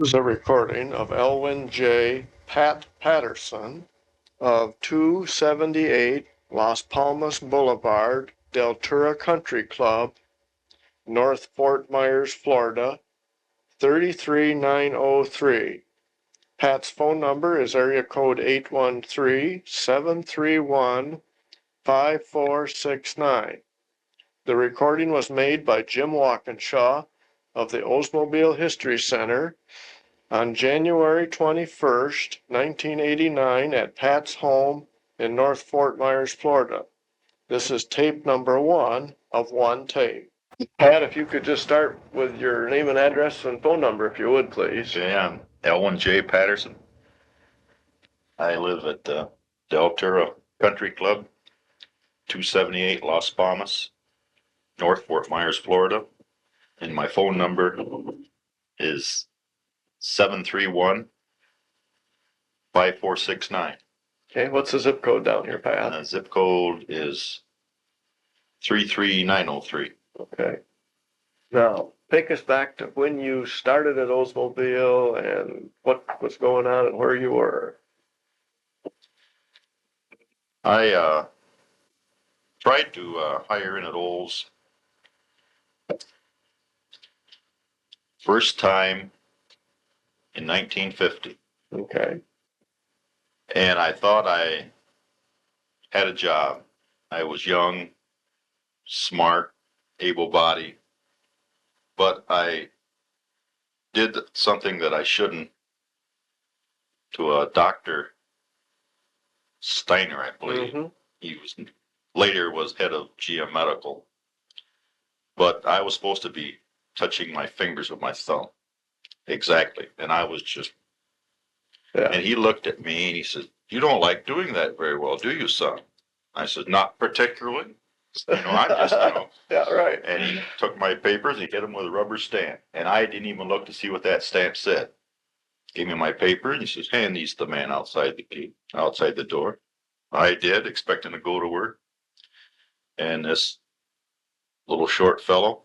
This is a recording of Elwyn J. Patterson of 278 Las Palmas Boulevard, Deltura Country Club, North Fort Myers, Florida, 33903. Pat's phone number is area code 813-731-5469. The recording was made by Jim Walkinshaw of the Oldsmobile History Center on January 21st, 1989 at Pat's home in North Fort Myers, Florida. This is tape number 1 of 1 tape. Pat, if you could just start with your name and address and phone number, if you would, please. Okay, I'm Elwyn J. Patterson. I live at Deltura Country Club, 278 Las Palmas, North Fort Myers, Florida. And my phone number is 731-5469. Okay, what's the zip code down here, Pat? Zip code is 33903. Okay. Now, take us back to when you started at Oldsmobile and what was going on and where you were. I tried to hire in at Olds first time in 1950. Okay. And I thought I had a job. I was young, smart, able-bodied, but I did something that I shouldn't to a Dr. Steiner, I believe. Mm-hmm. He later was head of GM Medical. But I was supposed to be touching my fingers with my thumb. Exactly. And I was just, and he looked at me and he said, "You don't like doing that very well, do you, son?" I said, "Not particularly. I'm just, Yeah, right. And he took my papers and he hit them with a rubber stamp. And I didn't even look to see what that stamp said. Gave me my paper and he says, "Hand these to the man outside the door." I did, expecting to go to work. And this little short fellow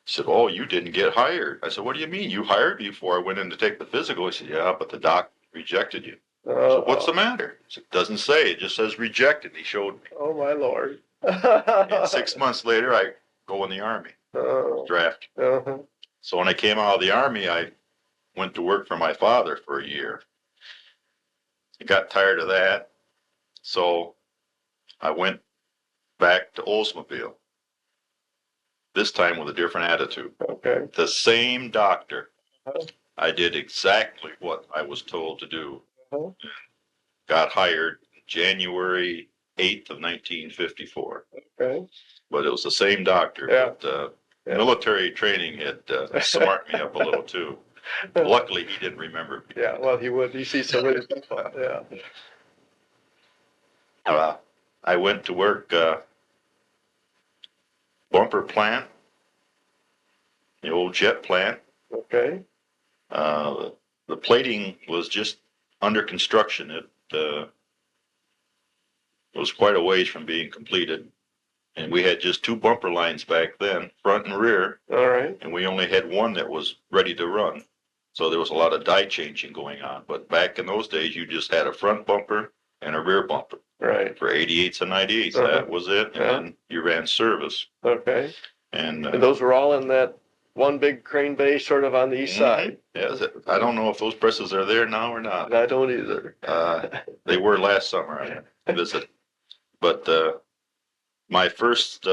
said, "Oh, you didn't get hired." I said, "What do you mean? You hired me before I went in to take the physical." He said, "Yeah, but the doc rejected you." So what's the matter? He said, "It doesn't say, it just says rejected." He showed me. Oh, my Lord. And 6 months later, I go in the Army, draft. Uh-huh. So when I came out of the Army, I went to work for my father for a year. I got tired of that. So I went back to Oldsmobile, this time with a different attitude. Okay. The same doctor. Uh-huh. I did exactly what I was told to do. Uh-huh. Got hired January 8th of 1954. Okay. But it was the same doctor. Yeah. But military training had smarted me up a little too. Luckily, he didn't remember me. Yeah, well, he would. You see some of the people. Yeah. I went to work bumper plant, the old jet plant. Okay. The plating was just under construction. It was quite a ways from being completed. And we had just 2 bumper lines back then, front and rear. All right. And we only had one that was ready to run. So there was a lot of die changing going on. But back in those days, you just had a front bumper and a rear bumper. Right. For 88s and 98s, that was it. And then you ran service. Okay. And those were all in that one big crane bay sort of on the east side. Yeah, I don't know if those presses are there now or not. I don't either. They were last summer. I visited. But my first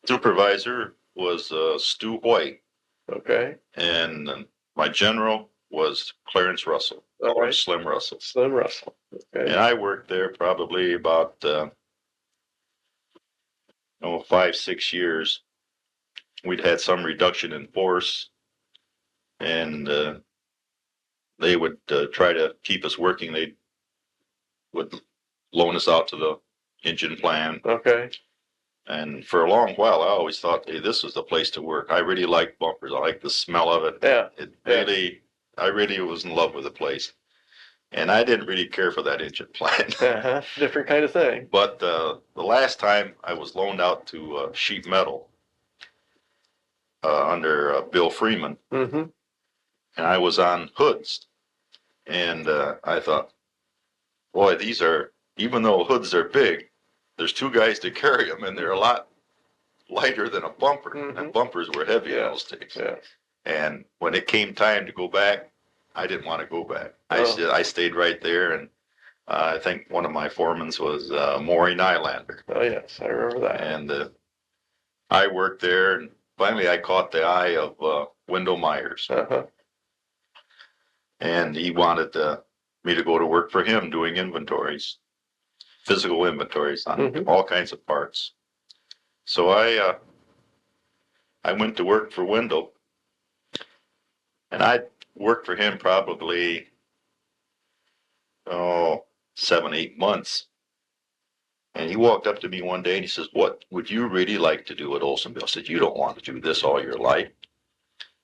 supervisor was Stu White. Okay. And my general was Clarence Russell, or Slim Russell. Slim Russell. Okay. And I worked there probably about 5-6 years. We'd had some reduction in force, and they would try to keep us working. They would loan us out to the engine plan. Okay. And for a long while, I always thought, hey, this was the place to work. I really liked bumpers. I liked the smell of it. Yeah. I really was in love with the place. And I didn't really care for that engine plant. Different kind of thing. But the last time I was loaned out to sheet metal, under Bill Freeman, Mm-hmm. and I was on hoods. And I thought, boy, these are, even though hoods are big, there's two guys to carry them, and they're a lot lighter than a bumper. Mm-hmm. And bumpers were heavy in those days. Yeah. And when it came time to go back, I didn't want to go back. Oh. I stayed right there, and I think one of my foremans was Maureen Nylander. Oh, yes, I remember that. And I worked there, and finally I caught the eye of Wendell Myers. Uh-huh. And he wanted me to go to work for him doing inventories, physical inventories on all kinds of parts. So I went to work for Wendell, and I worked for him probably 7, 8 months. And he walked up to me one day and he says, "What would you really like to do at Oldsmobile?" I said, "You don't want to do this all your life."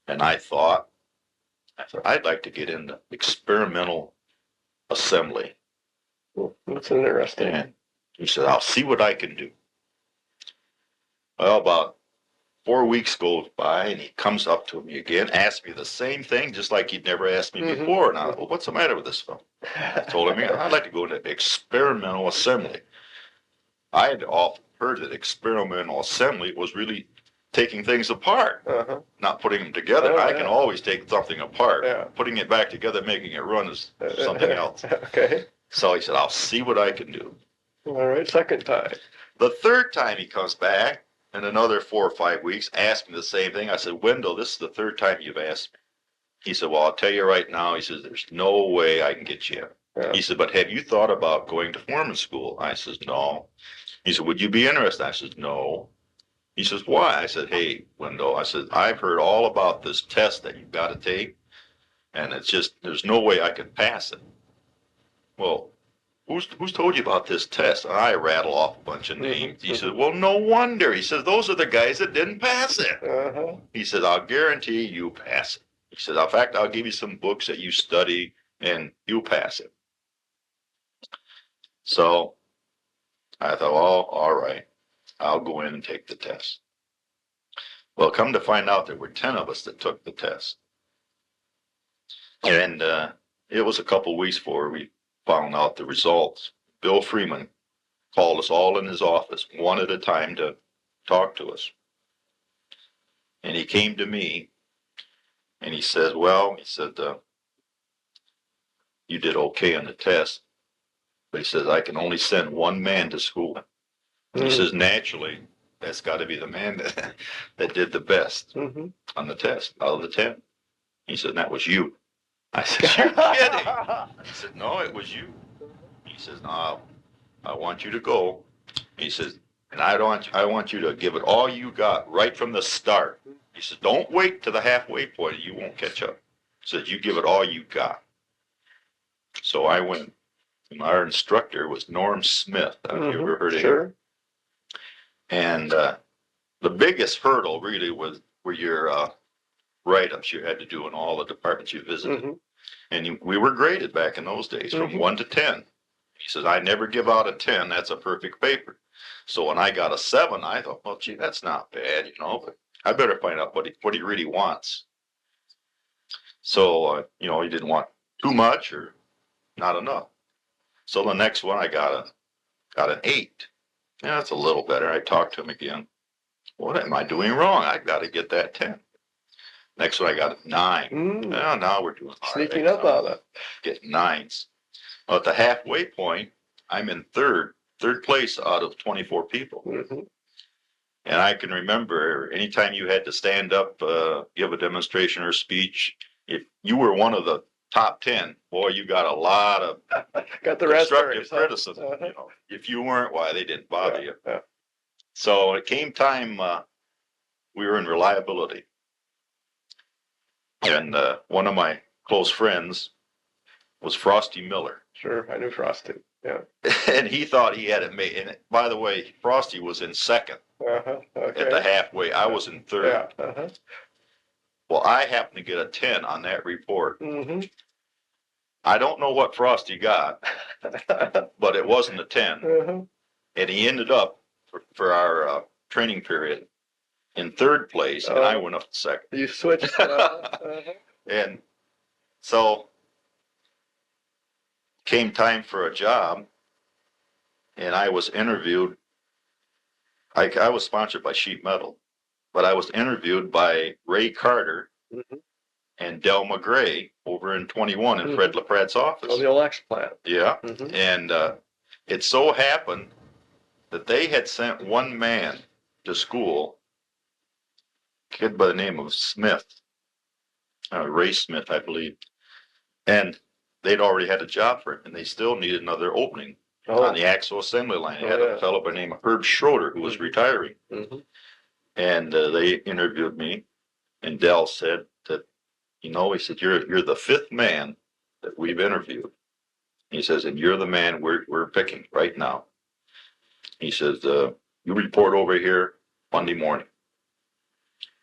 And I thought, I'd like to get into experimental assembly. Well, that's interesting. And he said, "I'll see what I can do." Well, about 4 weeks goes by, and he comes up to me again, asks me the same thing, just like he'd never asked me before. And I thought, well, what's the matter with this fellow? I told him, I'd like to go into experimental assembly. I had all heard that experimental assembly was really taking things apart, not putting them together. I can always take something apart. Putting it back together, making it run is something else. Okay. So he said, "I'll see what I can do." All right, second time. The third time he comes back, in another 4 or 5 weeks, asked me the same thing. I said, "Wendell, this is the third time you've asked me." He said, "Well, I'll tell you right now," he says, "there's no way I can get you in." He said, "But have you thought about going to foreman school?" I says, "No." He said, "Would you be interested?" I said, "No." He says, "Why?" I said, "Hey, Wendell," I said, "I've heard all about this test that you've got to take, and it's just, there's no way I could pass it." "Well, who's told you about this test?" And I rattle off a bunch of names. He said, "Well, no wonder." He says, "Those are the guys that didn't pass it." He said, "I'll guarantee you pass it." He said, "In fact, I'll give you some books that you study, and you'll pass it." So I thought, well, all right, I'll go in and take the test. Well, come to find out, there were 10 of us that took the test. And it was a couple weeks before we found out the results. Bill Freeman called us all in his office, one at a time, to talk to us. And he came to me, and he said, "Well," he said, "you did okay on the test." But he says, "I can only send one man to school." He says, "Naturally, that's got to be the man that did the best on the test out of the 10. He said, "That was you." I said, "You're kidding." He said, "No, it was you." He says, "No, I want you to go." He says, "And I want you to give it all you got right from the start." He says, "Don't wait to the halfway point. You won't catch up." He says, "You give it all you got." So I went, and our instructor was Norm Smith. Have you ever heard of him? And the biggest hurdle really were your write-ups you had to do in all the departments you visited. And we were graded back in those days from 1 to 10. He says, "I never give out a 10. That's a perfect paper." So when I got a 7, I thought, well, gee, that's not bad, but I better find out what he really wants. So, he didn't want too much or not enough. So the next one I got an 8. Yeah, that's a little better. I talked to him again. "What am I doing wrong? I got to get that 10. Next one I got a 9. Now we're doing sneaking up on it. Getting 9s. Well, at the halfway point, I'm in third place out of 24 people. And I can remember anytime you had to stand up, give a demonstration or speech, if you were one of the top 10, boy, you got a lot of got the constructive criticism. If you weren't, why, they didn't bother you. So it came time, we were in reliability. And one of my close friends was Frosty Miller. Sure, I knew Frosty. Yeah. And he thought he had it made. And by the way, Frosty was in second at the halfway. I was in third. Well, I happened to get a 10 on that report. I don't know what Frosty got, but it wasn't a 10. And he ended up, for our training period, in third place, and I went up to second. You switched. And so came time for a job, and I was interviewed. I was sponsored by Sheet Metal, but I was interviewed by Ray Carter and Del McGray over in 21 in Fred LaPrat's office. Oh, the Olex plant. Yeah. And it so happened that they had sent one man to school, a kid by the name of Smith, Ray Smith, I believe. And they'd already had a job for him, and they still needed another opening on the axle assembly line. They had a fellow by the name of Herb Schroeder who was retiring. And they interviewed me, and Del said that, he said, you're the fifth man that we've interviewed. He says, and you're the man we're picking right now. He says, you report over here Monday morning.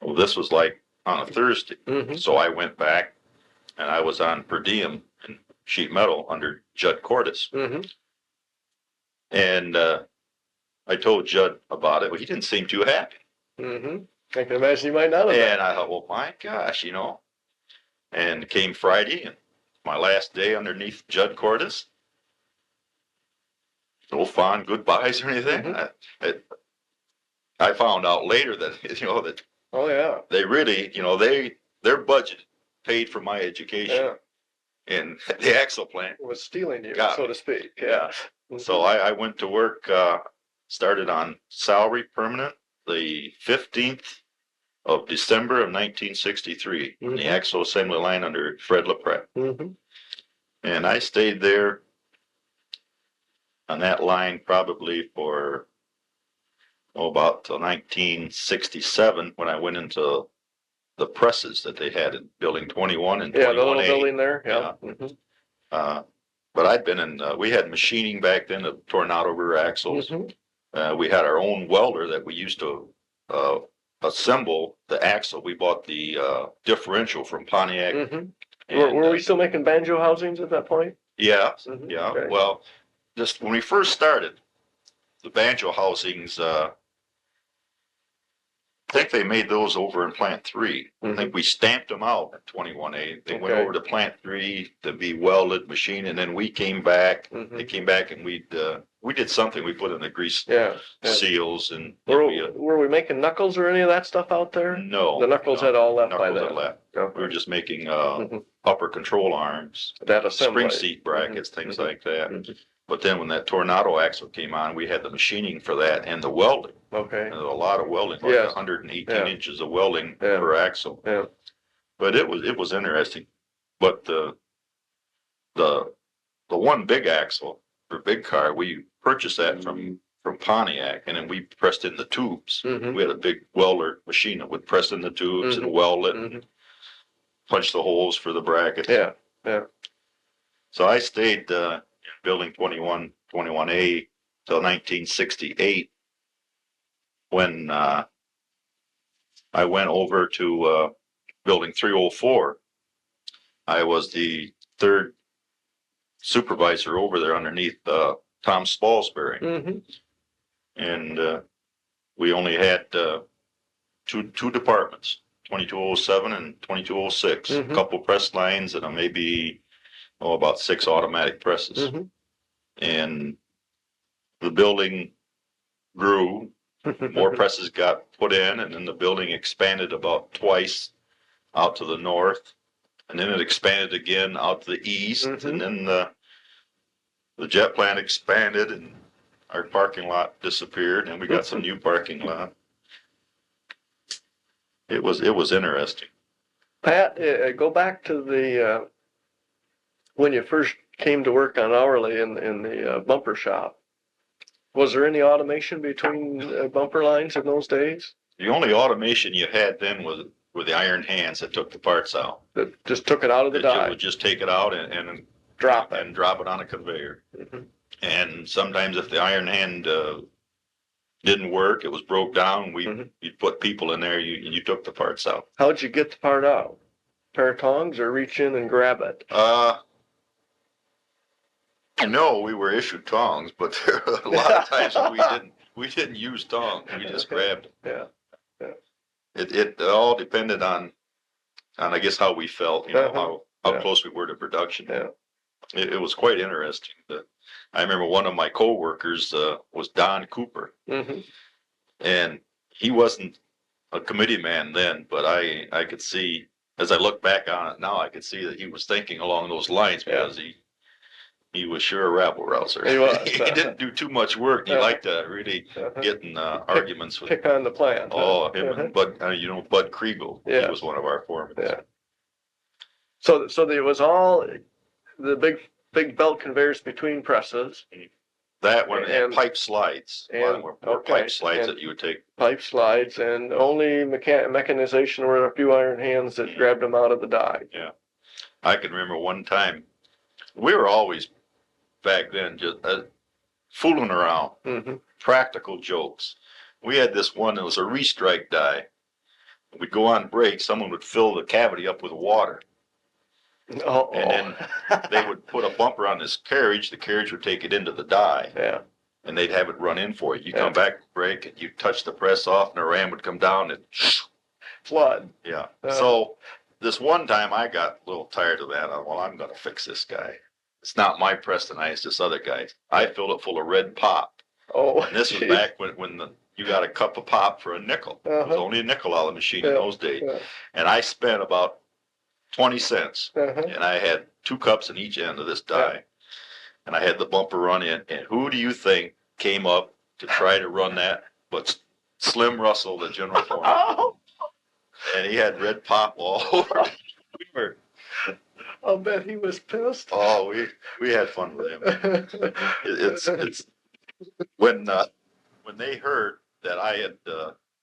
Well, this was like on a Thursday. So I went back, and I was on per diem in Sheet Metal under Judd Cordes. And I told Judd about it, but he didn't seem too happy. I can imagine you might not have. And I thought, well, my gosh, And came Friday, and my last day underneath Judd Cordes. No fond goodbyes or anything. I found out later that that they really their budget paid for my education, and the axle plant was stealing you, so to speak. So I went to work. Started on salary permanent the 15th of December of 1963 in the axle assembly line under Fred LaPrat. And I stayed there on that line probably for about till 1967 when I went into the presses that they had in building 21 and 21A. The little building there. But I'd been we had machining back then of Tornado rear axles. We had our own welder that we used to assemble the axle. We bought the differential from Pontiac. Were we still making banjo housings at that point? Yeah. Okay. Well, just when we first started, the banjo housings, I think they made those over in Plant 3. I think we stamped them out at 21A. They went over to Plant 3 to be welded, machined, and then we came back. They came back, and we did something. We put in the grease seals. And were we making knuckles or any of that stuff out there? No. The knuckles had all left by then. We were just making upper control arms, spring seat brackets, things like that. But then when that Tornado axle came on, we had the machining for that and the welding. And a lot of welding, like 118 inches of welding per axle. But it was interesting. But the one big axle for big car, we purchased that from Pontiac, and then we pressed in the tubes. We had a big welder machine that would press in the tubes and weld it, punch the holes for the brackets. So I stayed in building 21, 21A till 1968 when I went over to building 304. I was the third supervisor over there underneath Tom Spalsbury. And we only had two departments, 2207 and 2206, a couple press lines and maybe about 6 automatic presses. And the building grew, more presses got put in, and then the building expanded about twice out to the north, and then it expanded again out to the east, and then the jet plant expanded, and our parking lot disappeared, and we got some new parking lot. It was interesting. Pat, go back to the when you first came to work on hourly in the bumper shop. Was there any automation between bumper lines in those days? The only automation you had then were the iron hands that took the parts out. That just took it out of the die. You would just take it out and drop it on a conveyor. And sometimes if the iron hand didn't work, it was broke down, you'd put people in there, and you took the parts out. How'd you get the part out? Pair of tongs or reach in and grab it? No, we were issued tongs, but there were a lot of times we didn't use tongs. We just grabbed them. It all depended on I guess how we felt, you know, how Yeah. close we were to production. Yeah. It was quite interesting. I remember one of my coworkers was Don Cooper, Mm-hmm. and he wasn't a committee man then, but I could see as I look back on it now, I could see that he was thinking along those lines because he was sure a rabble rouser. He was. He didn't do too much work. He liked to really get in arguments with. Pick on the plant. Him and Bud, Bud Kriegel. Yeah. He was one of our foremen. Yeah. So there was all the big belt conveyors between presses. That one and pipe slides. And pipe slides that you would take. Pipe slides, and only mechanization were a few iron hands that grabbed them out of the die. Yeah. I can remember one time, we were always back then just fooling around, practical jokes. We had this one that was a restrike die. We'd go on break, someone would fill the cavity up with water. And then they would put a bumper on this carriage. The carriage would take it into the die. Yeah. And they'd have it run in for you. You come back, break, and you touch the press off, and the ram would come down and flood. Yeah. So this one time I got a little tired of that. Well, I'm going to fix this guy. It's not my press tonight. It's this other guy's. I filled it full of red pop. Oh. And this was back when you got a cup of pop for a nickel. It was only a nickel out of the machine in those days. And I spent about 20 cents. And I had 2 cups in each end of this die. And I had the bumper run in. And who do you think came up to try to run that but Slim Russell, the general foreman? And he had red pop all over. I'll bet he was pissed. Oh, we had fun with him. It's when they heard that I had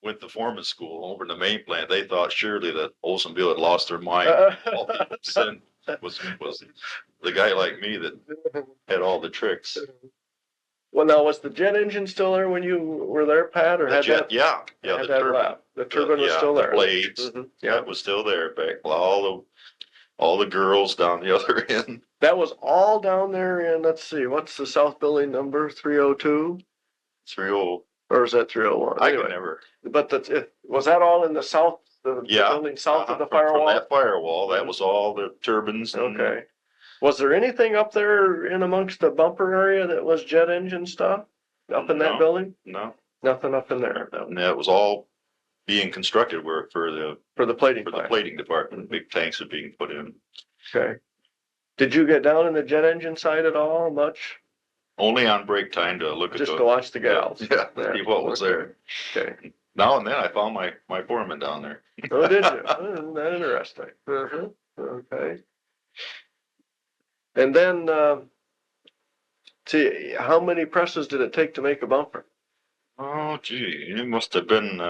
went to foreman school over in the main plant, they thought surely that Oldsmobile had lost their mind. All people said was the guy like me that had all the tricks. Well, now was the jet engine still there when you were there, Pat, or the had jet? that? Yeah, the turbine. The turbine was still there. The blades. That was still there back. All the girls down the other end. That was all down there in, let's see, what's the south building number? 302? 30. Or is that 301? I can never. But was that all in the south, the building south of the firewall? From that firewall, that was all the turbines. Okay. Was there anything up there in amongst the bumper area that was jet engine stuff? Up in that building? No. Nothing up in there. And that was all being constructed work for the plating department. Big tanks are being put in. Okay. Did you get down in the jet engine side at all much? Only on break time to look just to watch the gals. Yeah, see what was there. Okay. Now and then I found my foreman down there. Oh, did you? Isn't that interesting? Okay. And then, see, how many presses did it take to make a bumper? Oh, gee, it must have been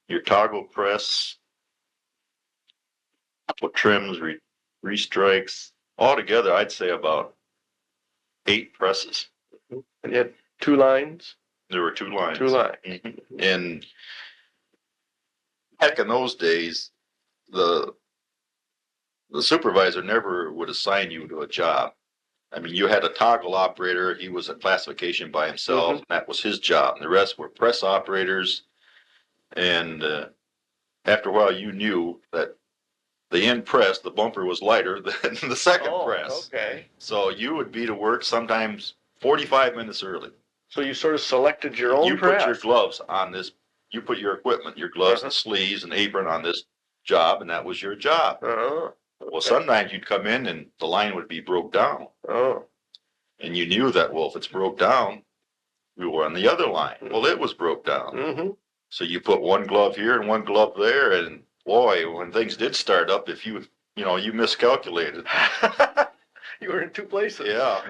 your toggle press, couple trims, restrikes. Altogether, I'd say about 8 presses. And you had 2 lines? There were 2 lines. 2 lines. And heck, in those days, the supervisor never would assign you to a job. I mean, you had a toggle operator. He was a classification by himself. And that was his job. And the rest were press operators. And after a while, you knew that the end press, the bumper was lighter than the second press. Okay. So you would be to work sometimes 45 minutes early. So you sort of selected your own press. You put your gloves on this. You put your equipment, your gloves and sleeves and apron on this job, and that was your job. Well, sometimes you'd come in and the line would be broke down. And you knew that, well, if it's broke down, we were on the other line. Well, it was broke down. So you put one glove here and one glove there, and boy, when things did start up, if you miscalculated. You were in 2 places. Yeah.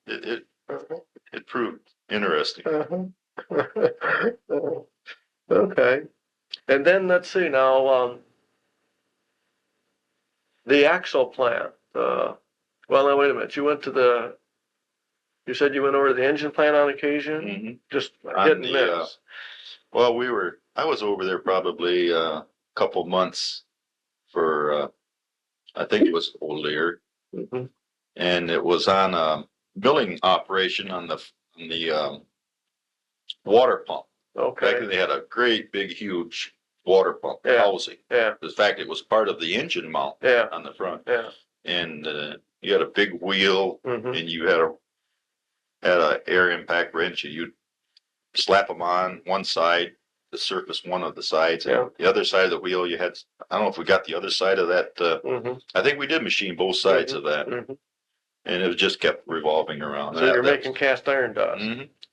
It proved interesting. Okay. And then let's see now, the axle plant. Well, now wait a minute. You said you went over to the engine plant on occasion? Just hit and miss. Well, I was over there probably a couple months for, I think it was O'Lear. And it was on a milling operation on the water pump. Okay. Back then they had a great big huge water pump housing. Yeah. In fact, it was part of the engine mount on the front. Yeah. And you had a big wheel, and you had a air impact wrench, and you'd slap them on one side to surface one of the sides, and the other side of the wheel you had. I don't know if we got the other side of that. I think we did machine both sides of that, and it just kept revolving around. So you're making cast iron dust.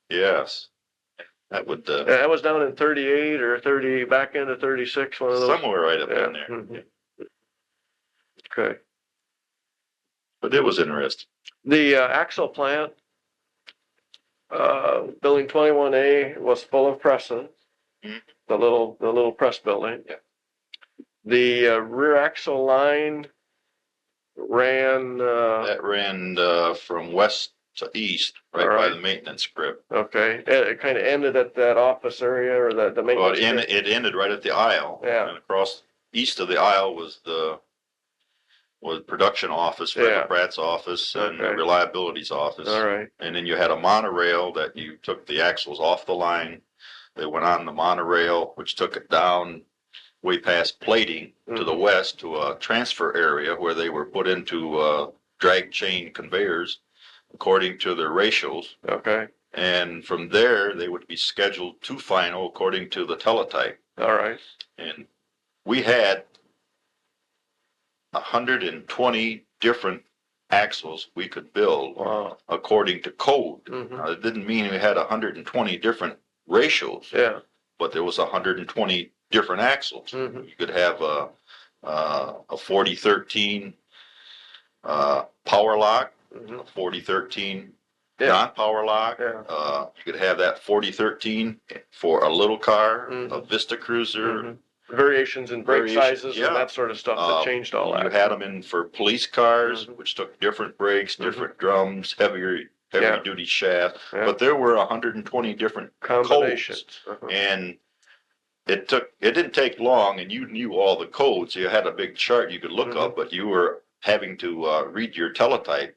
Yes, that would. That was down in 38 or 30, back into 36. One of those. Somewhere right up in there. Okay. But it was interesting. The axle plant, building 21A, was full of presses. The little press building. Yeah. The rear axle line ran. That ran from west to east, right by the maintenance crib. Okay. It kind of ended at that office area or the maintenance crib. It ended right at the aisle. Yeah. And across east of the aisle was production office, Fred Pratt's office, and reliability's office. All right. And then you had a monorail that you took the axles off the line. They went on the monorail, which took it down way past plating to the west to a transfer area where they were put into drag chain conveyors according to their ratios. Okay. And from there, they would be scheduled to final according to the teletype. All right. And we had 120 different axles we could build according to code. Now, it didn't mean we had 120 different ratios. Yeah. But there was 120 different axles. You could have a 4013 power lock, a 4013 non-power lock. You could have that 4013 for a little car, a Vista Cruiser. Variations in brake sizes and that sort of stuff that changed all that. You had them in for police cars, which took different brakes, different drums, heavy duty shaft. But there were 120 different combinations. And it didn't take long, and you knew all the codes. You had a big chart you could look up, but you were having to read your teletype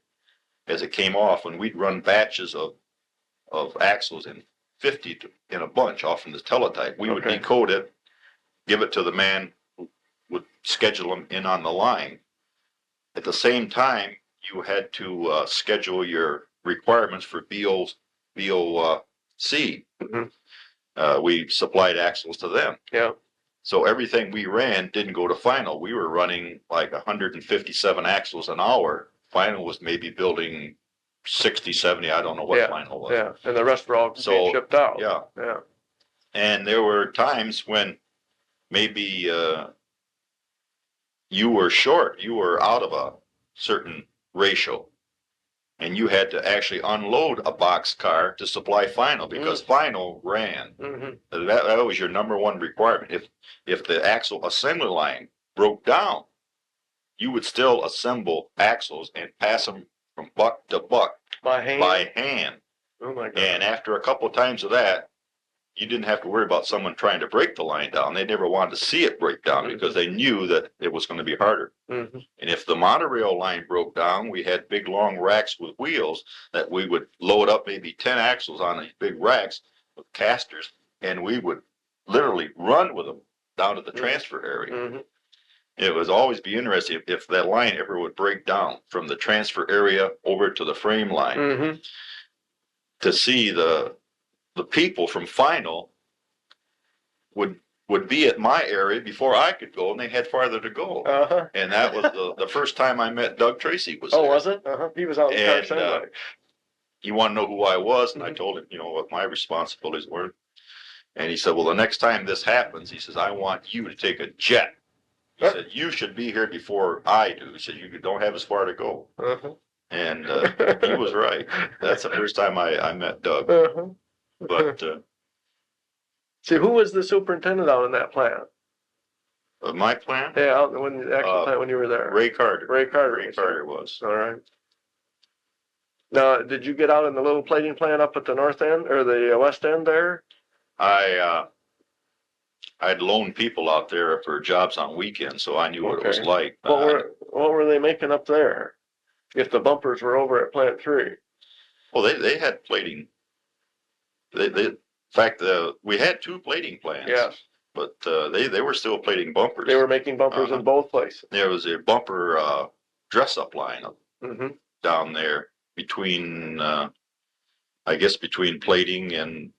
as it came off, and we'd run batches of axles in 50 in a bunch off from the teletype. We would decode it, give it to the man who would schedule them in on the line. At the same time, you had to schedule your requirements for BOC. We supplied axles to them. Yeah. So everything we ran didn't go to final. We were running like 157 axles an hour. Final was maybe building 60, 70. I don't know what final was. Yeah. And the rest were all being shipped out. Yeah. Yeah. And there were times when maybe you were short. You were out of a certain ratio. And you had to actually unload a box car to supply final because final ran. That was your number one requirement. If the axle assembly line broke down, you would still assemble axles and pass them from buck to buck by hand. Oh my God. And after a couple of times of that, you didn't have to worry about someone trying to break the line down. They never wanted to see it break down because they knew that it was going to be harder. And if the monorail line broke down, we had big long racks with wheels that we would load up maybe 10 axles on these big racks with casters, and we would literally run with them down to the transfer area. It would always be interesting if that line ever would break down from the transfer area over to the frame line to see the people from final would be at my area before I could go, and they had farther to go. And that was the first time I met Doug Tracy was there. Oh, was it? He was out in Patterson. He wanted to know who I was, and I told him, what my responsibilities were. And he said, well, the next time this happens, he says, I want you to take a jet. He said, you should be here before I do. He said, you don't have as far to go. And he was right. That's the first time I met Doug. But see, who was the superintendent out in that plant? My plant? Yeah, when the actual plant when you were there. Ray Carter. Ray Carter was. All right. Now, did you get out in the little plating plant up at the north end or the west end there? I'd loan people out there for jobs on weekends, so I knew what it was like. What were they making up there? If the bumpers were over at Plant 3? Well, they had plating. fact, we had 2 plating plants. Yes, But they were still plating bumpers. they were making bumpers in both places. There was a bumper dress-up line Mm-hmm. down there between, I guess, between plating and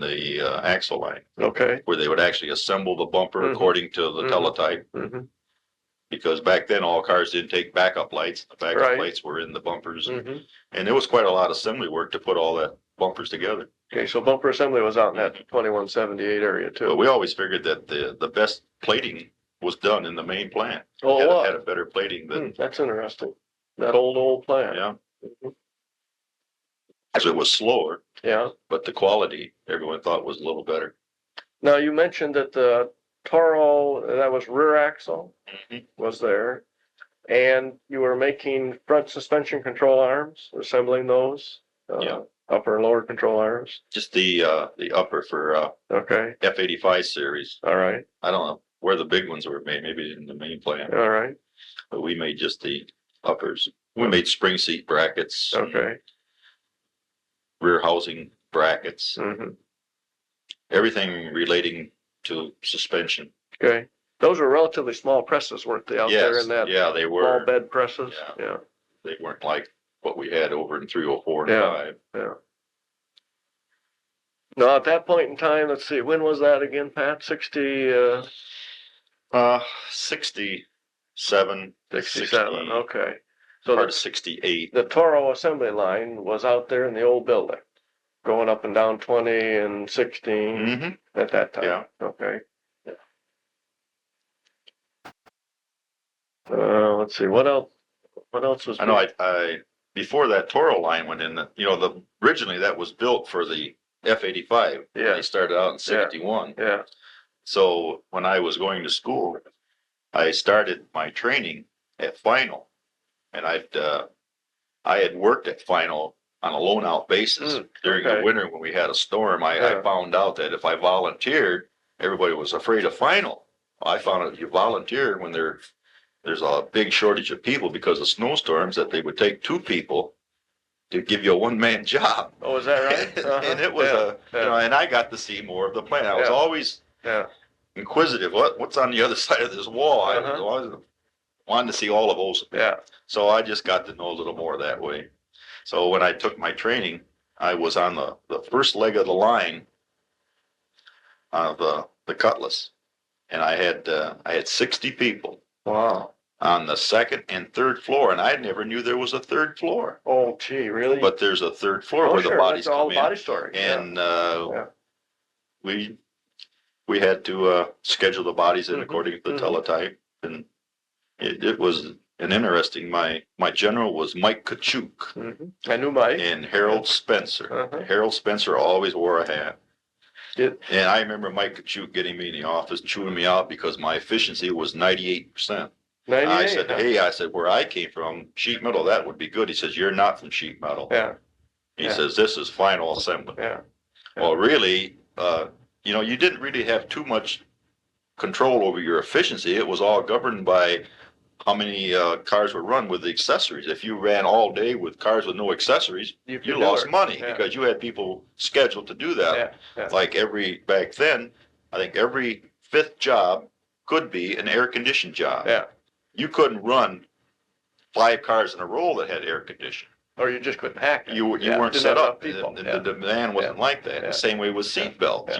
the axle line, Okay. where they would actually assemble the bumper Mhm. according to the Mhm. teletype. Mm-hmm. Because back then all cars didn't take backup lights. The backup Right. lights were in the bumpers, Mm-hmm. and there was quite a lot of assembly work to put all that bumpers together. Okay, so bumper assembly was out in that 2178 area too. But we always figured that the best plating was done in the main plant. Oh, Had, what? had a better plating than That's interesting. That old plant. yeah. Mhm. So it was slower, Yeah. but the quality everyone thought was a little better. Now you mentioned that the Toro, that was rear axle, was there, and you were making front suspension control arms, assembling those. Yeah. Upper and lower control arms. Just the upper for Okay. F85 series. All right. I don't know where the big ones were made, maybe in the main plant. All right. But we made just the uppers. We made spring seat brackets, Okay. rear housing brackets, Mm-hmm. everything relating to suspension. Okay. Those were relatively small presses, weren't they, out there in that yeah, they small were. bed presses? Yeah. Yeah. They weren't like what we had over in 304 and Yeah. 5. Yeah. Now, at that point in time, let's see, when was that again, Pat? 67, 67, 67, okay. So part of 68. the Toro assembly line was out there in the old building, going up and down 20 and 16 Mm-hmm. at that time. Yeah. Okay. Yeah. Let's see, what else was? I know I before that Toro line went in, originally that was built for the F85. Yeah. They started out in 61. Yeah. So when I was going to school, I started my training at Final, and I had worked at Final on a loan out basis during okay. the winter when we had a storm. I Yeah. found out that if I volunteered, everybody was afraid of Final. I found out if you volunteer when there's a big shortage of people because of snowstorms, that they would take 2 people to give you a one-man job. Oh, is that right? And it was and I got to see more of the plant. I was always inquisitive. What's on the other side of this wall? I wanted to see all of those. Yeah. So I just got to know a little more that way. So when I took my training, I was on the first leg of the line of the Cutlass, and I had 60 people. Wow. On the second and third floor, and I never knew there was a third floor. Oh, gee, really? But there's a third floor where the bodies that's all come in. body storage. And we had to schedule the bodies in according to the teletype, and it was an interesting. My general was Mike Kachuk. I knew Mike. And Harold Spencer. Harold Spencer always wore a hat. And I remember Mike Kachuk getting me in the office, chewing me out because my efficiency was 98%. I said, hey, where I came from, sheet metal, that would be good. He says, you're not from sheet metal. Yeah. He says, this is final assembly. Yeah. Well, really, you didn't really have too much control over your efficiency. It was all governed by how many cars were run with the accessories. If you ran all day with cars with no accessories, you lost money because you had people scheduled to do that. Yeah. Like back then, I think every 5th job could be an air conditioned job. Yeah. You couldn't run 5 cars in a row that had air conditioning. Or you just couldn't hack it. You weren't set up. The demand wasn't like that. The same way with seat belts,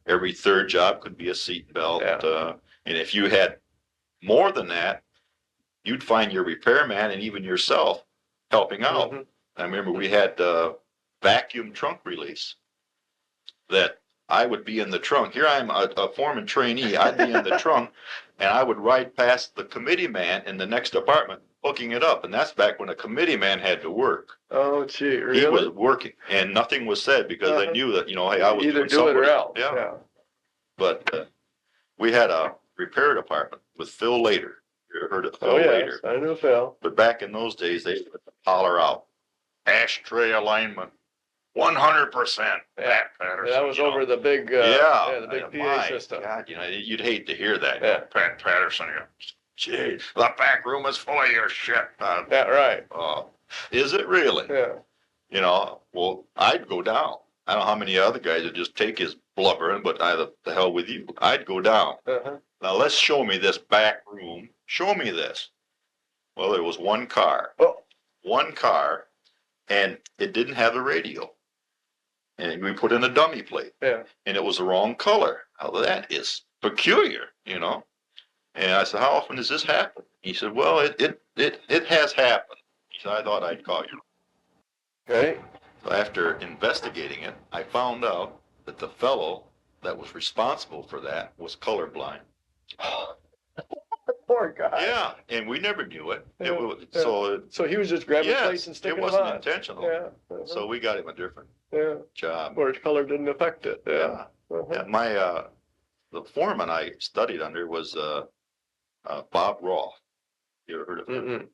Every 3rd job could be a seat belt. And if you had more than that, you'd find your repairman and even yourself helping out. I remember we had vacuum trunk release that I would be in the trunk. Here I'm a foreman trainee. I'd be in the trunk, and I would ride past the committee man in the next department hooking it up. And that's back when a committee man had to work. Oh, gee, really? He was working, and nothing was said because they knew that, hey, I was either doing do it or else. Yeah. But we had a repair department with Phil Later. You ever heard of Phil Later? I knew Phil. But back in those days, they would holler out, ashtray alignment, 100%. Pat Patterson. That was over the big, the big PA system. God, you'd hate to hear that. Yeah. Pat Patterson, gee, the back room is full of your shit. Yeah, right. Is it really? Yeah. Well, I'd go down. I don't know how many other guys would just take his blubbering, but the hell with you. I'd go down. Now let's show me this back room. Show me this. Well, there was one car. Oh. One car, and it didn't have a radio. And we put in a dummy plate. Yeah. And it was the wrong color. Now that is peculiar, you know. And I said, how often does this happen? He said, well, it has happened. He said, I thought I'd call you. Okay. So after investigating it, I found out that the fellow that was responsible for that was colorblind. Poor guy. Yeah, and we never knew it. Yeah, so he was just grabbing plates and sticking it wasn't on. intentional. Yeah. So we got him a different job. Where his color didn't affect it. Yeah. Yeah, the foreman I studied under was Bob Roth. You ever heard of him?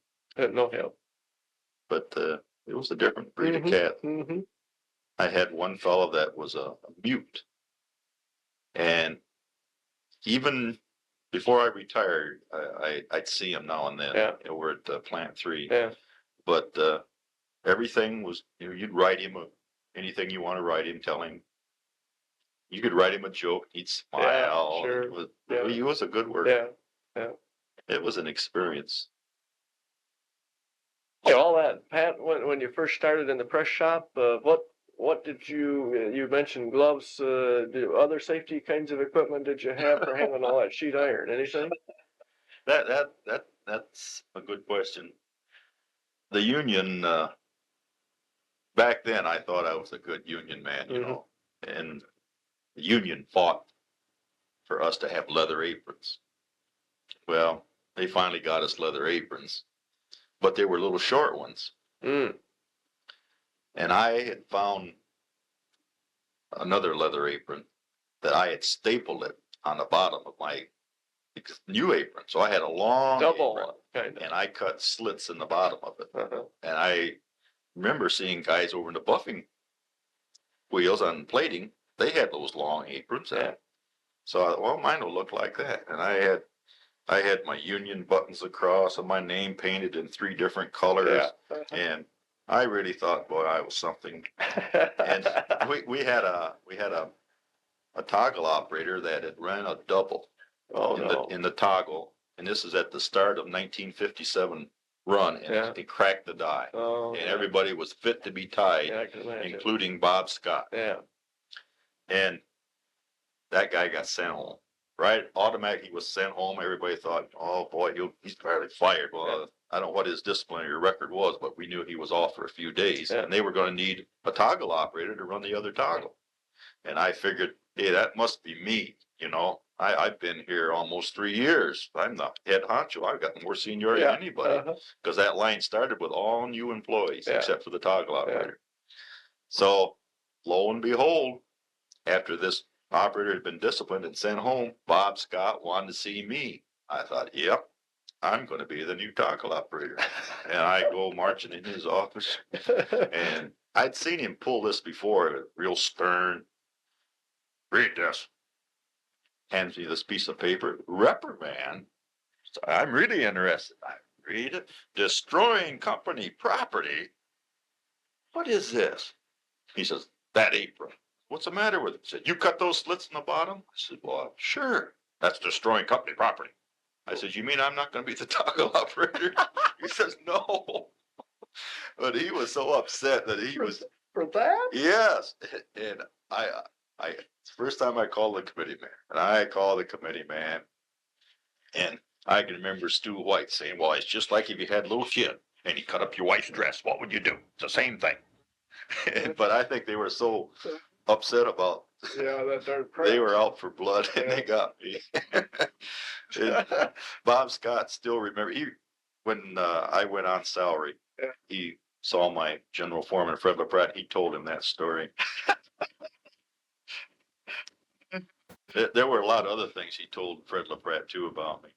No help. But it was a different breed of cat. I had one fellow that was a mute, and even before I retired, I'd see him now and then. Yeah. We're at Plant 3. Yeah. But everything was, you'd write him anything you want to write him, tell him. You could write him a joke, he'd smile. Yeah, sure. He was a good worker. Yeah. It was an experience. Yeah, all that, Pat, when you first started in the press shop, what did you mentioned gloves, other safety kinds of equipment did you have for handling all that sheet iron? Anything? That's a good question. The union, back then I thought I was a good union man, you know, and the union fought for us to have leather aprons. Well, they finally got us leather aprons, but they were little short ones. And I had found another leather apron that I had stapled it on the bottom of my new apron. So I had a long double apron, kind of, and I cut slits in the bottom of it. And I remember seeing guys over in the buffing wheels on plating. They had those long aprons. Yeah. So I thought, well, mine will look like that. And I had my union buttons across and my name painted in 3 different colors. Yeah. And I really thought, boy, I was something. And we had a toggle operator that had run a double in the toggle, and this is at the start of 1957 run, and he cracked the die, and everybody was fit to be tied, including Bob Scott. Yeah. And that guy got sent home. Right, automatically he was sent home. Everybody thought, oh boy, he's probably fired. Well, I don't know what his disciplinary record was, but we knew he was off for a few days, and they were going to need a toggle operator to run the other toggle. And I figured, hey, that must be me. You know, I've been here almost 3 years. I'm the head honcho. I've got more seniority than anybody, because that line started with all new employees except for the toggle operator. So lo and behold, after this operator had been disciplined and sent home, Bob Scott wanted to see me. I thought, yep, I'm going to be the new toggle operator. And I go marching in his office, and I'd seen him pull this before, real stern. Read this. Hands me this piece of paper. Reprimand. So I'm really interested. I read it. Destroying company property. What is this? He says, that apron. What's the matter with it? He said, you cut those slits in the bottom? I said, well, sure. That's destroying company property. I said, you mean I'm not going to be the toggle operator? He says, no. But he was so upset that he was. For that? Yes. And it's the first time I called the committee man. And I called the committee man. And I can remember Stu White saying, well, it's just like if you had a little kid and you cut up your wife's dress. What would you do? It's the same thing. But I think they were so upset about that darn they were out for blood, and they got me. Bob Scott still remember when I went on salary, he saw my general foreman Fred LaPratte. He told him that story. There were a lot of other things he told Fred LaPratte too about me.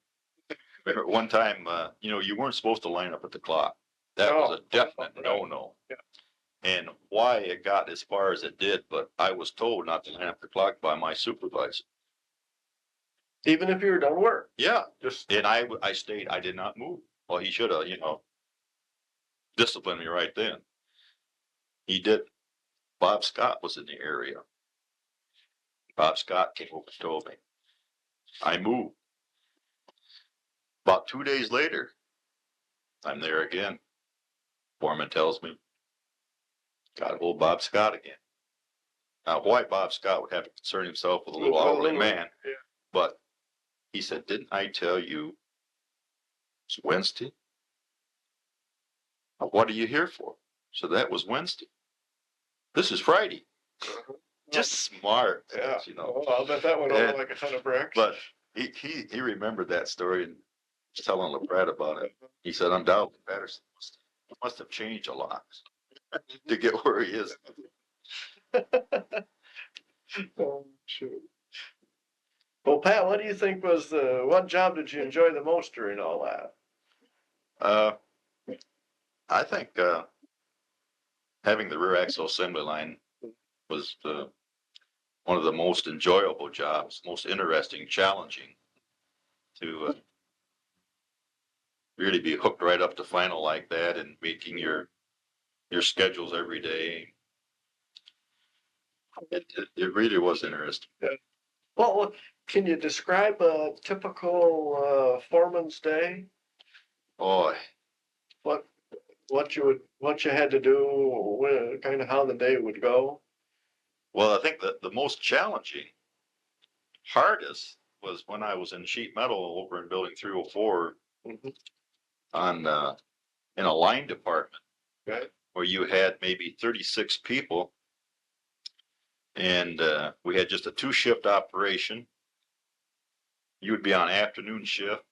Remember one time, you weren't supposed to line up at the clock. That was a definite no. Yeah. And why it got as far as it did, but I was told not to line up the clock by my supervisor. Even if you were done work? Yeah. And I stayed. I did not move. Well, he should have, disciplined me right then. He did. Bob Scott was in the area. Bob Scott came over and told me. I moved. About 2 days later, I'm there again. Foreman tells me, got to hold Bob Scott again. Now, why Bob Scott would have to concern himself with a little elderly man, yeah. but he said, didn't I tell you it's Wednesday? What are you here for? So that was Wednesday. This is Friday. Uh-huh. Just smart, Yeah. you know. Oh, I'll bet that went over like a ton of bricks. But he remembered that story and was telling LeBrad about it. He said, undoubtedly, Patterson must have changed a lot to get where he is. Oh, shoot. Well, Pat, what do you think was what job did you enjoy the most during all that? I think having the rear axle assembly line was one of the most enjoyable jobs, most interesting, challenging to really be hooked right up to final like that and making your schedules every day. It really was interesting. Yeah. Well, can you describe a typical foreman's day? Boy, What you had to do, kind of how the day would go? well, I think that the most challenging, hardest was when I was in sheet metal over in building 304 Mhm. on in a line department. Okay. Where you had maybe 36 people and we had just a 2-shift operation. You would be on afternoon shift.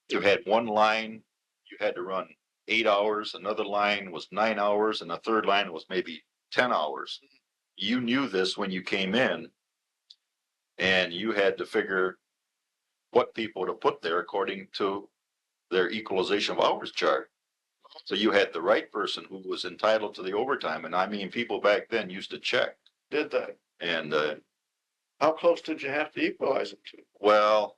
You had one line, you had to run 8 hours, another line was 9 hours, and the third line was maybe 10 hours. You knew this when you came in, and you had to figure what people to put there according to their equalization of hours chart. So you had the right person who was entitled to the overtime, and I mean, people back then used to check. Did they? And How close did you have to equalize it to? well,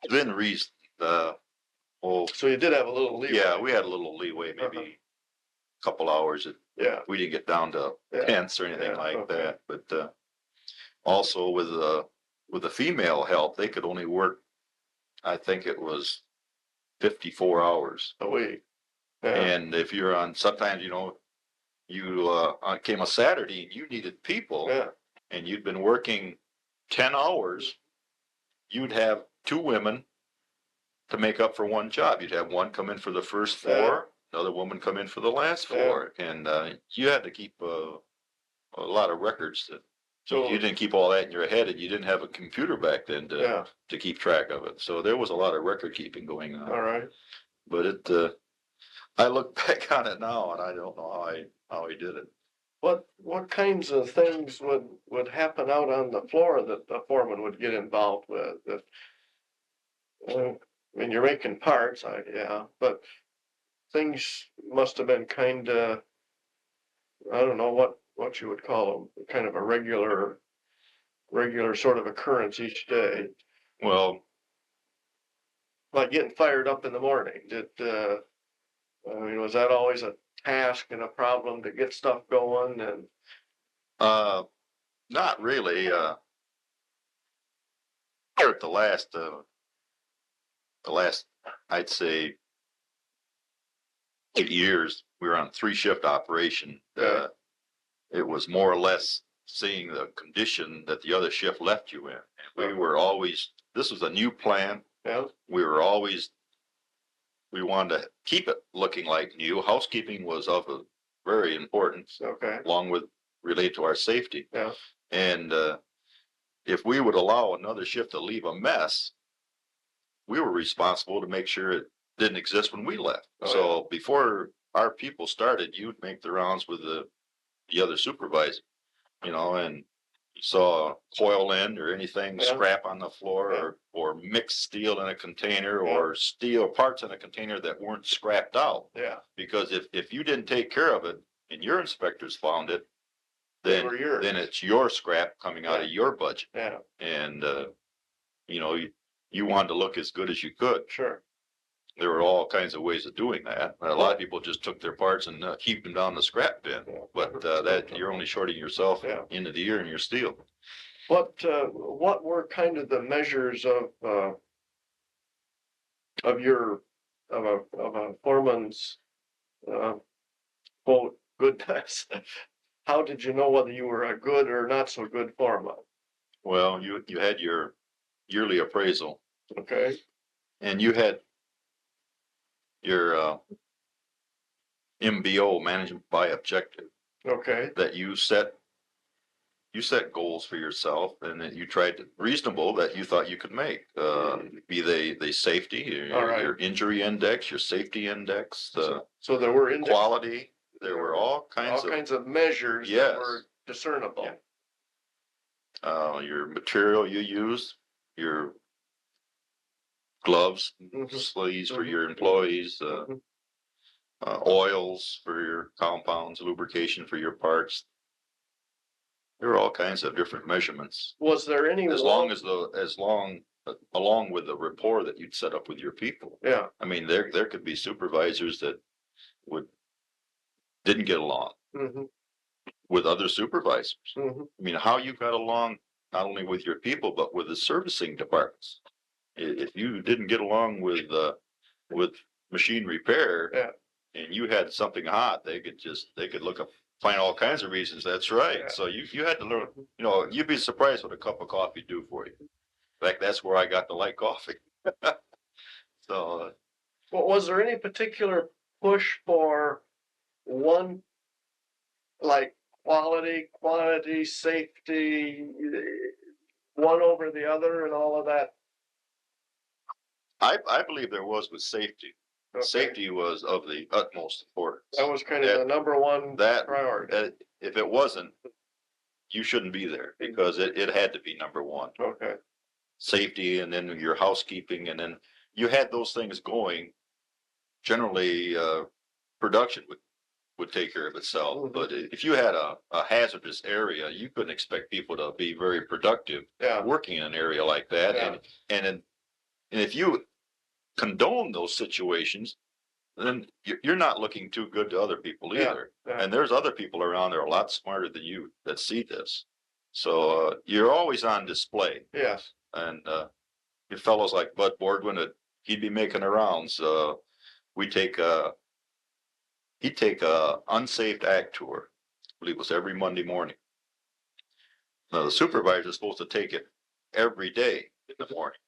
within reason. Oh, So you did have a little leeway. yeah, we had a little leeway, maybe a couple hours. Yeah. We didn't get down to tenths or anything like that. But also with the female help, they could only work, I think it was 54 hours a week. Yeah. And if you're on, sometimes you came a Saturday and you needed people, and you'd been working 10 hours, you'd have 2 women to make up for one job. You'd have one come in for the first 4, another woman come in for the last 4, and you had to keep a lot of records. So you didn't keep all that in your head, and you didn't have a computer back then to keep track of it. So there was a lot of record keeping going on. All right. But I look back on it now, and I don't know how he did it. What kinds of things would happen out on the floor that the foreman would get involved with? I mean, you're making parts, but things must have been kind of, I don't know what you would call them, kind of a regular sort of occurrence each day. Well, like getting fired up in the morning. Was that always a task and a problem to get stuff going? And not really. Here at the last, I'd say 8 years, we were on 3-shift operation. It was more or less seeing the condition that the other shift left you in. And we were always, this was a new plan. Yeah. We wanted to keep it looking like new. Housekeeping was of a very importance, along with related to our safety. Yeah. And if we would allow another shift to leave a mess, we were responsible to make sure it didn't exist when we left. So before our people started, you'd make the rounds with the other supervisor, and you saw coil end or anything scrap on the floor, or mixed steel in a container, or steel parts in a container that weren't scrapped out. Yeah. Because if you didn't take care of it and your inspectors found it, then it's your scrap coming out of your budget. Yeah. And you wanted to look as good as you could. Sure. there were all kinds of ways of doing that. A lot of people just took their parts and keep them down the scrap bin, but that you're only shorting yourself into the ear and your steel. What were kind of the measures of a foreman's quote goodness? How did you know whether you were a good or not so good foreman? Well, you had your yearly appraisal. Okay. And you had your MBO, management by objective. Okay. That you set goals for yourself, and that you tried to reasonable that you thought you could make. Be they safety, your injury index, your safety index, so there were quality. There were all kinds of measures that were discernible. Yeah. Your material you used, your gloves, sleeves for your employees, oils for your compounds, lubrication for your parts. There are all kinds of different measurements. Was there any along with the rapport that you'd set up with your people? Yeah. I mean, there could be supervisors that didn't get along with other supervisors. I mean, how you got along not only with your people but with the servicing departments. If you didn't get along with machine repair, and you had something hot, they could look up, find all kinds of reasons. That's right. Yeah. So you had to learn. You'd be surprised what a cup of coffee do for you. In fact, that's where I got to like coffee. So, well, was there any particular push for one, like quality, quantity, safety, one over the other, and all of that? I believe there was with safety. Okay. Safety was of the utmost importance. That was kind of the number one priority. If it wasn't, you shouldn't be there, because it had to be number one. Okay. Safety, and then your housekeeping, and then you had those things going. Generally, production would take care of itself. But if you had a hazardous area, you couldn't expect people to be very productive working in an area like that. Yeah. And if you condone those situations, then you're not looking too good to other people either. Yeah. And there's other people around there a lot smarter than you that see this. So you're always on display. Yes. And your fellows like Bud Bordwin, he'd be making the rounds. He'd take a unsafe act tour. I believe it was every Monday morning. Now the supervisor is supposed to take it every day in the morning.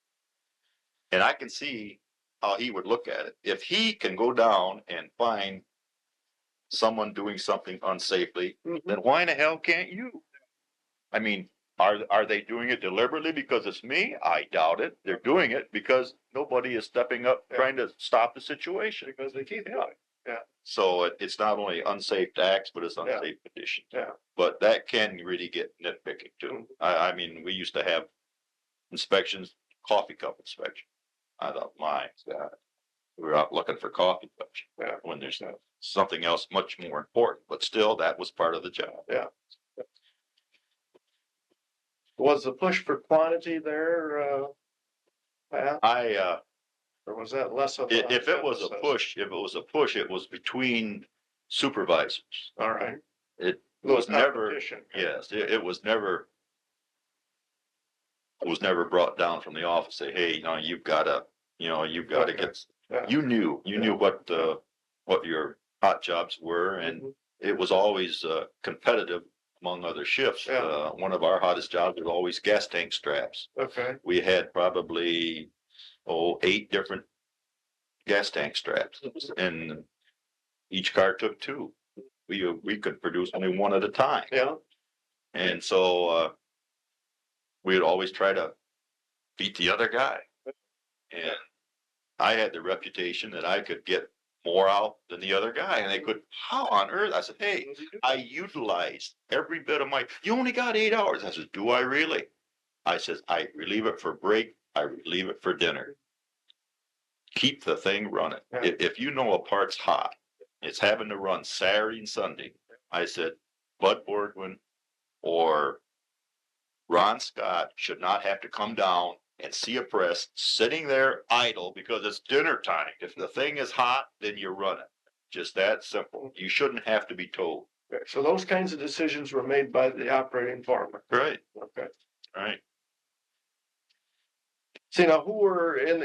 And I can see how he would look at it. If he can go down and find someone doing something unsafely, then why in the hell can't you? I mean, are they doing it deliberately because it's me? I doubt it. They're doing it because nobody is stepping up trying to stop the situation. Because they keep doing it. Yeah. So it's not only unsafe acts, but it's unsafe conditions. Yeah. But that can really get nitpicking too. I mean, we used to have inspections, coffee cup inspection. I thought, my God, we were out looking for coffee cups when there's something else much more important. But still, that was part of the job. Yeah. Was the push for quantity there, Pat? Or was that less of a? If it was a push, it was between supervisors. All right. It was never. Yes, it was never. It was never brought down from the office. Say, hey, you've got to get. Yeah. You knew what your hot jobs were, and it was always competitive among other shifts. Yeah. One of our hottest jobs was always gas tank straps. Okay. We had probably 8 different gas tank straps, and each car took 2. We could produce only one at a time. Yeah. And so we would always try to beat the other guy. And I had the reputation that I could get more out than the other guy. And they could, how on earth? I said, hey, I utilized every bit of you only got 8 hours. I said, do I really? I said, I relieve it for break. I relieve it for dinner. Keep the thing running. Yeah. If you know a part's hot, it's having to run Saturday and Sunday. I said, Bud Bordwin or Ron Scott should not have to come down and see a press sitting there idle because it's dinner time. If the thing is hot, then you run it. Just that simple. You shouldn't have to be told. Okay, so those kinds of decisions were made by the operating foreman. Right. Okay. Right. See, now who were in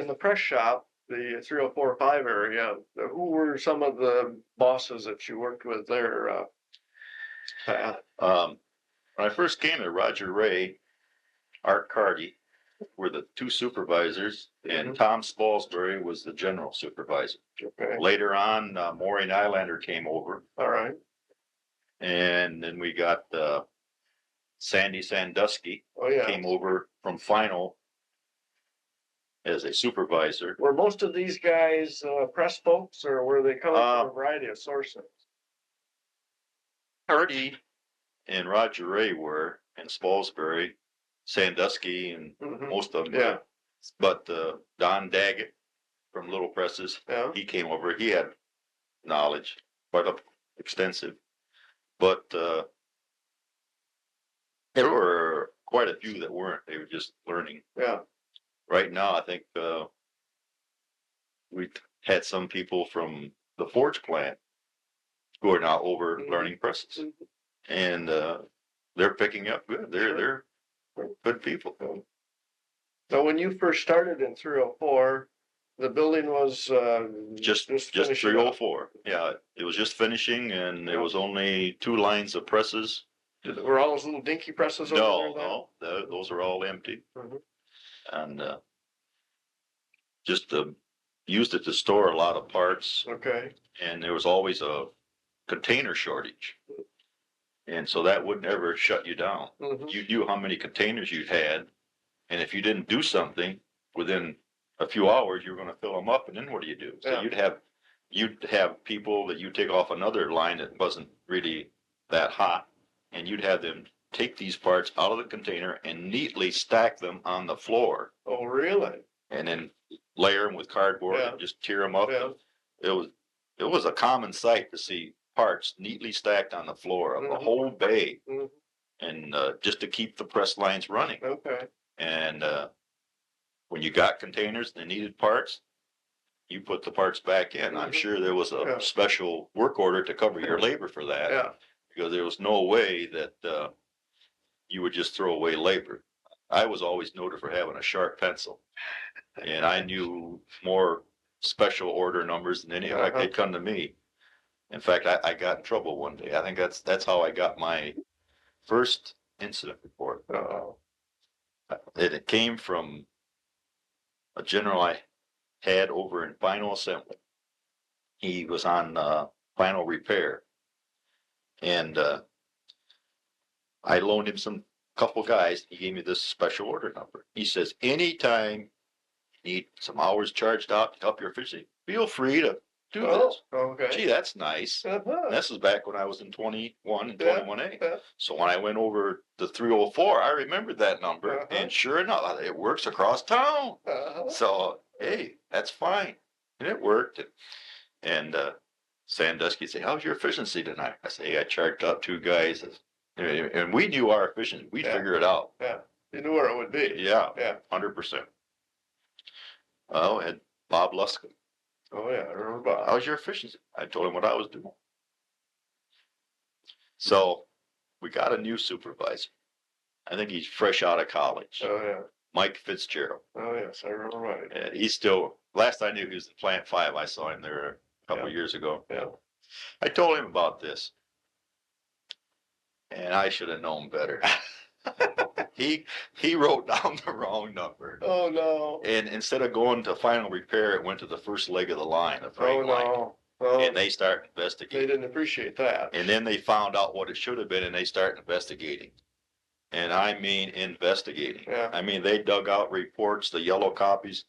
the press shop, the 3045 area, who were some of the bosses that you worked with there, Pat? When I first came there, Roger Ray, Art Carty were the two supervisors, and Tom Spalsbury was the general supervisor. Okay. Later on, Maureen Islander came over. All right. And then we got Sandy Sandusky came over from Final as a supervisor. Were most of these guys press folks, or were they coming from a variety of sources? Hardy and Roger Ray were, and Spalsbury, Sandusky, and most of them. Yeah. But Don Daggett from Little Presses, he came over. He had knowledge, quite extensive. But there were quite a few that weren't. They were just learning. Yeah. Right now, I think we had some people from the forge plant who are now over learning presses, and they're picking up good. They're good people. So when you first started in 304, the building was just 304. Yeah, it was just finishing, and there was only 2 lines of presses. Were all those little dinky presses over there? No, those are all empty. And just used it to store a lot of parts. Okay. And there was always a container shortage. And so that would never shut you down. You knew how many containers you'd had. And if you didn't do something within a few hours, you were going to fill them up. And then what do you do? So you'd have people that you take off another line that wasn't really that hot. And you'd have them take these parts out of the container and neatly stack them on the floor. Oh, really? And then layer them with cardboard and just tear them up. It was a common sight to see parts neatly stacked on the floor of the whole bay, and just to keep the press lines running. Okay. And when you got containers and they needed parts, you put the parts back in. I'm sure there was a special work order to cover your labor for that. Yeah. Because there was no way that you would just throw away labor. I was always noted for having a sharp pencil, and I knew more special order numbers than any. Like they'd come to me. In fact, I got in trouble one day. I think that's how I got my first incident report. It came from a general I had over in final assembly. He was on final repair. And I loaned him couple guys. He gave me this special order number. He says, anytime you need some hours charged out to help your efficiency, feel free to do this. Okay. Gee, that's nice. This is back when I was in 21 and 21A. So when I went over the 304, I remembered that number. And sure enough, it works across town. So, hey, that's fine. And it worked. And Sandusky say, how's your efficiency tonight? I say, hey, I charged out 2 guys. And we knew our efficiency. We'd figure it out. Yeah. You knew where it would be. Yeah. Yeah. 100%. Oh, and Bob Luskin. Oh, yeah. I remember Bob. How's your efficiency? I told him what I was doing. So we got a new supervisor. I think he's fresh out of college. Oh, yeah. Mike Fitzgerald. Oh, yes. I remember right. And he's still, last I knew, he was in Plant 5. I saw him there a couple of years ago. Yeah. I told him about this. And I should have known better. He wrote down the wrong number. Oh no! And instead of going to final repair, it went to the first leg of the line, the brake line. Oh, and they start investigating. They didn't appreciate that. And then they found out what it should have been, and they start investigating. And I mean investigating. Yeah. I mean they dug out reports, the yellow copies,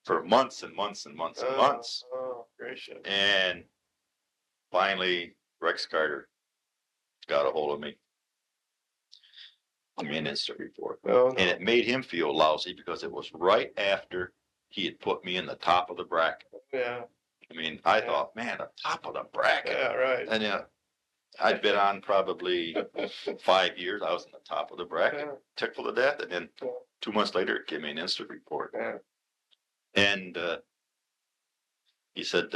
for months and months and months and months. Oh, gracious! And finally, Rex Carter got a hold of me. Incident report. Oh, no. And it made him feel lousy because it was right after he had put me in the top of the bracket. Yeah. I mean, I thought, man, the top of the bracket. Yeah, right. And I'd been on probably 5 years. I was in the top of the bracket, tickled to death. And then 2 months later, it gave me an instant report. Yeah. And he said,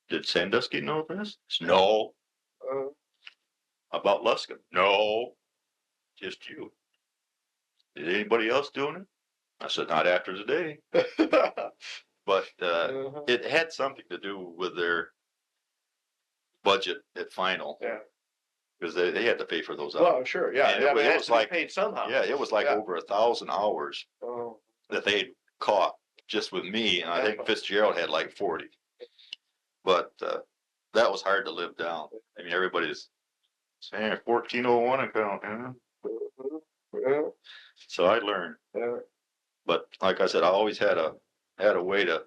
did Sandusky know this? Said, no. About Luskin? No. Just you. Is anybody else doing it? I said, not after today. But it had something to do with their budget at final. Yeah. Because they had to pay for those hours. Well, sure, yeah. And it it has was to be like paid somehow. Yeah, it was like over 1,000 hours that they caught just with me, and I think Fitzgerald had like 40. But that was hard to live down. I mean, everybody's saying 1401 account, Yeah. So I learned. Yeah. But like I said, I always had a way to.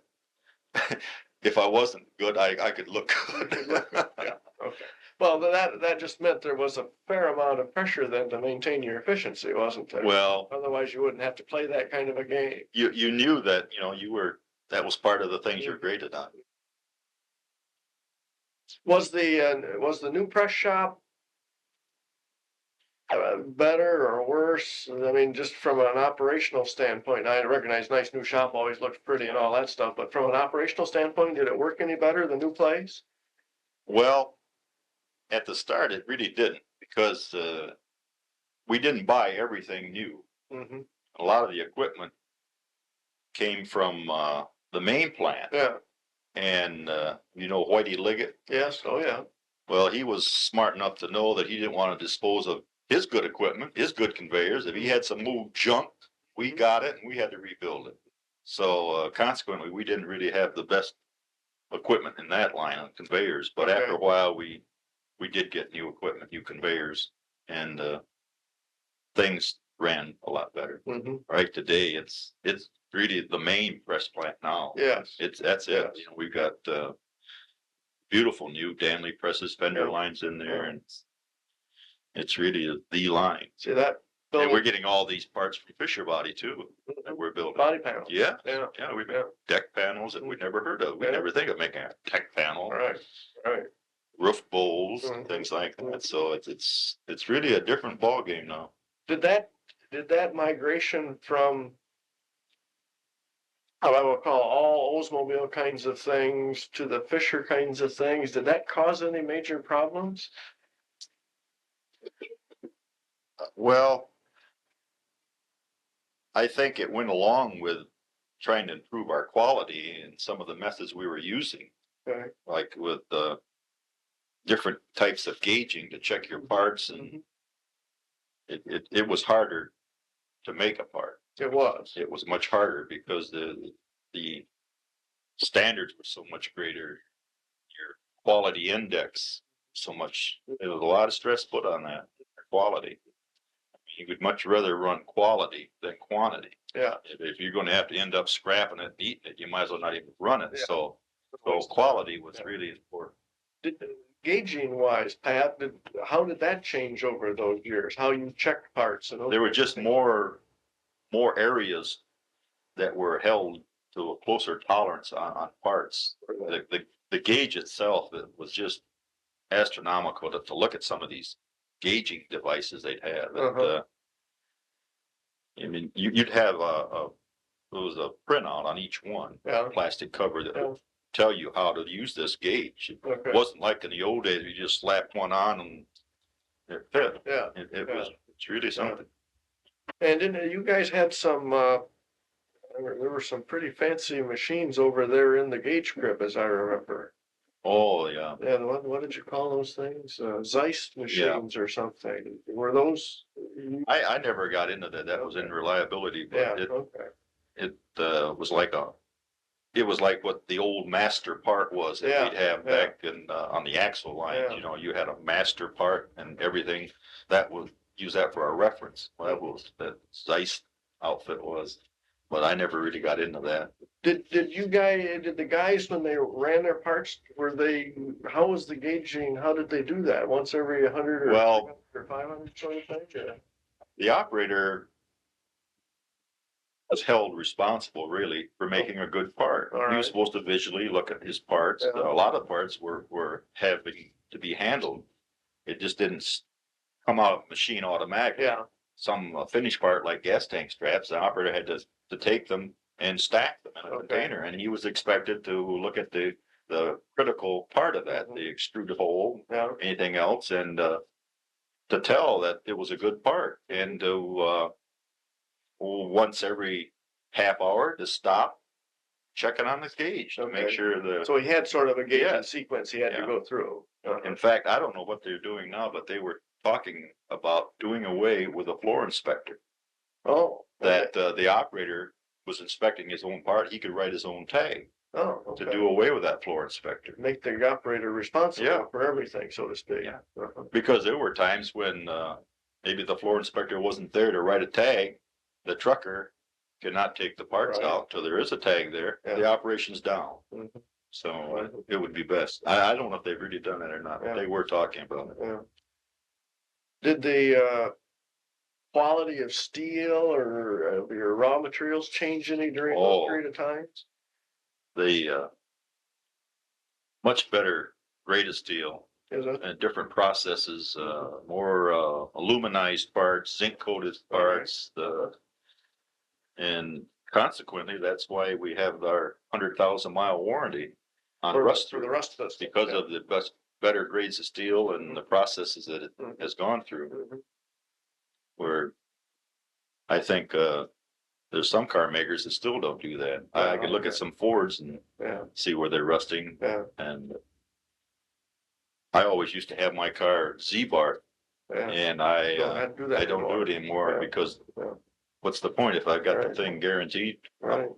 If I wasn't good, I could look good. Yeah. Okay. Well, that just meant there was a fair amount of pressure then to maintain your efficiency, wasn't there? Well, otherwise you wouldn't have to play that kind of a game. You knew that that was part of the things you were graded on. Was the new press shop better or worse? I mean, just from an operational standpoint, I recognize nice new shop always looks pretty and all that stuff, but from an operational standpoint, did it work any better, the new place? Well, at the start, it really didn't, because we didn't buy everything new. Mm-hmm. A lot of the equipment came from the main plant. Yeah. And Whitey Liggett? Yes. Oh, yeah. Well, he was smart enough to know that he didn't want to dispose of his good equipment, his good conveyors. If he had some moved junk, we got it and we had to rebuild it. So consequently, we didn't really have the best equipment in that line of conveyors. But after a while, we did get new equipment, new conveyors, and things ran a lot better. Mm-hmm. Right today, it's really the main press plant now. Yes. That's it. Yes. We've got beautiful new Danley presses, fender lines in there, and it's really the line. See that? And we're getting all these parts from Fisher Body too that we're building. Body panels. Yeah. We've got deck panels that we never heard of. We never think of making a deck panel. Right. Roof bowls and things like that. So it's really a different ball game now. Did that migration from, how I will call all Oldsmobile kinds of things to the Fisher kinds of things, did that cause any major problems? Well, I think it went along with trying to improve our quality and some of the methods we were using, like with different types of gauging to check your parts, and it was harder to make a part. It was much harder because the standards were so much greater. Your quality index so much. There was a lot of stress put on that quality. You would much rather run quality than quantity. Yeah. If you're going to have to end up scrapping it, eating it, you might as well not even run it. Yeah. So quality was really important. Gauging wise, Pat, how did that change over those years? How you checked parts? And there were just more areas that were held to a closer tolerance on parts. The gauge itself, it was just astronomical to look at some of these gauging devices they'd have. And, I mean, you'd have there was a printout on each one, plastic cover that would tell you how to use this gauge. It wasn't like in the old days, you just slapped one on and it fit. Yeah. It's really something. And then you guys had some, there were some pretty fancy machines over there in the gauge crib, as I remember. Oh, yeah. Yeah, what did you call those things? Zeist machines or something. Were those? I never got into that. That was in reliability, but it was like it was like what the old master part was that we'd have back in on the axle line. Yeah. You had a master part and everything. That was use that for a reference. Well, that was the Zeist outfit was. But I never really got into that. Did the guys, when they ran their parts, how was the gauging? How did they do that? Once every 100 or 500 sort of thing? Yeah. The operator was held responsible, really, for making a good part. He was supposed to visually look at his parts. A lot of parts were having to be handled. It just didn't come out of the machine automatically. Yeah. some finished part like gas tank straps. The operator had to take them and stack them in a Okay. container, and he was expected to look at the critical part of that, the extruded hole, Yeah. anything else, and to tell that it was a good part, and to once every half hour to stop checking on the gauge to make Okay. sure the. So he had sort of a gauge Yeah. and sequence he had to Yeah. go through. In fact, I don't know what they're doing now, but they were talking about doing away with a floor inspector. Oh. Okay. That the operator was inspecting his own part. He could write his own tag Oh, okay. to do away with that floor inspector. Make the operator responsible Yeah. for everything, so to speak. Yeah. Because there were times when maybe the floor inspector wasn't there to write a tag. The trucker cannot take the parts Right. out till there is a tag there. Yeah. The operation's down. Mhm. So Right. it would be best. I don't know if they've really done that or not, but Yeah. they were talking about it. Yeah. Did the quality of steel or your raw materials change any during Oh. those period of times? The much better grade of steel Is it? and different processes, more aluminized parts, zinc coated parts, and consequently, that's why we have our 100,000-mile warranty on rust For the rust of it. because of the better grades of steel and the processes that it Mhm. has gone through. Mhm. Where I think there's some car makers that still don't do that. I could look at some Fords and Yeah. see where they're rusting. Yeah. And I always used to have my car Z-bar, Yeah. and I Don't have to do that I don't do it anymore Yeah. because Yeah. what's the point if I've got the Right. thing guaranteed? Right.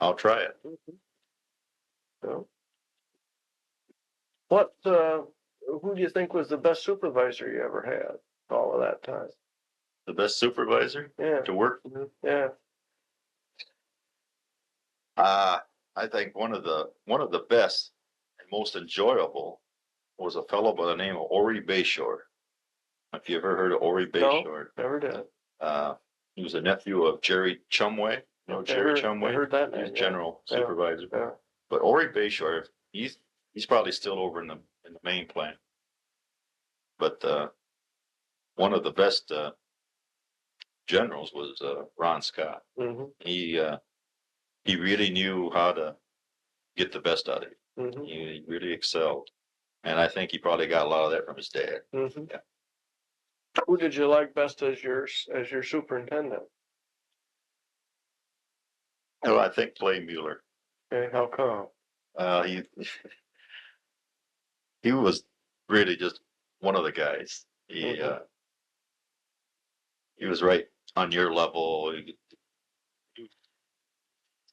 I'll try it. So, what? Who do you think was the best supervisor you ever had? All of that time. The best supervisor Yeah. to work. Yeah. I think one of the best and most enjoyable was a fellow by the name of Ori Bayshore. If you ever heard of Ori Bayshore, Never did. he was a nephew of Jerry Chumway. You know Jerry Chumway? I heard that He name. was general supervisor. Yeah. But Ori Bayshore, he's probably still over in the main plant. But one of the best generals was Ron Scott. Mm-hmm. He really knew how to get the best out of you. Mm-hmm. He really excelled, and I think he probably got a lot of that from his dad. Mm-hmm. Yeah. Who did you like best as your superintendent? Oh, I think Clay Mueller. Okay, how come? He he was really just one of the guys. He was right on your level.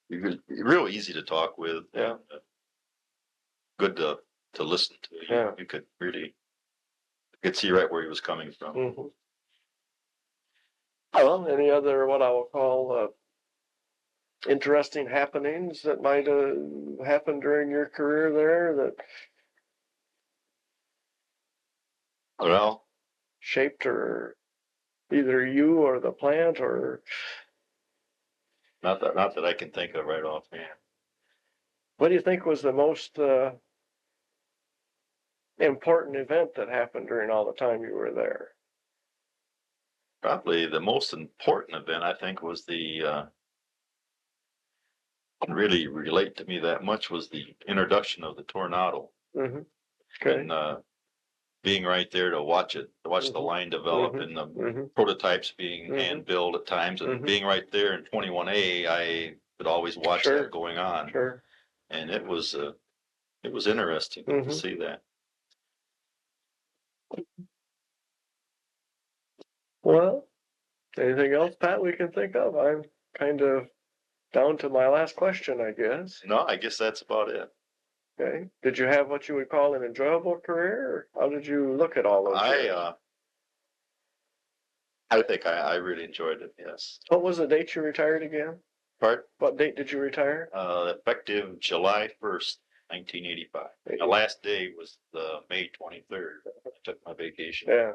He was real easy to talk with. Yeah. And, good to listen to. Yeah. You could see right where he was coming from. Mm-hmm. Well, any other what I will call interesting happenings that might have happened during your career there that Well, shaped or either you or the plant or not that I can think of right offhand. what do you think was the most important event that happened during all the time you were there? Probably the most important event I think was the didn't really relate to me that much was the introduction of the Tornado. Mm-hmm. Okay. And being right there to watch the line develop and the prototypes being hand built at times, and being right there in 21A, I could always watch that going on. Sure. And it was interesting to see that. Well, anything else, Pat, we can think of? I'm kind of down to my last question, I guess. No, I guess that's about it. Okay. Did you have what you would call an enjoyable career? Or how did you look at all those years? I think I really enjoyed it, yes. What was the date you retired again? Pardon? What date did you retire? Effective July 1st, 1985. The last day was the May 23rd. I took my vacation. Yeah.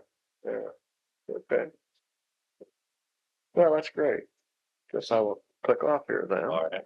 Okay. Well, that's great. Guess I will click off here then. All right.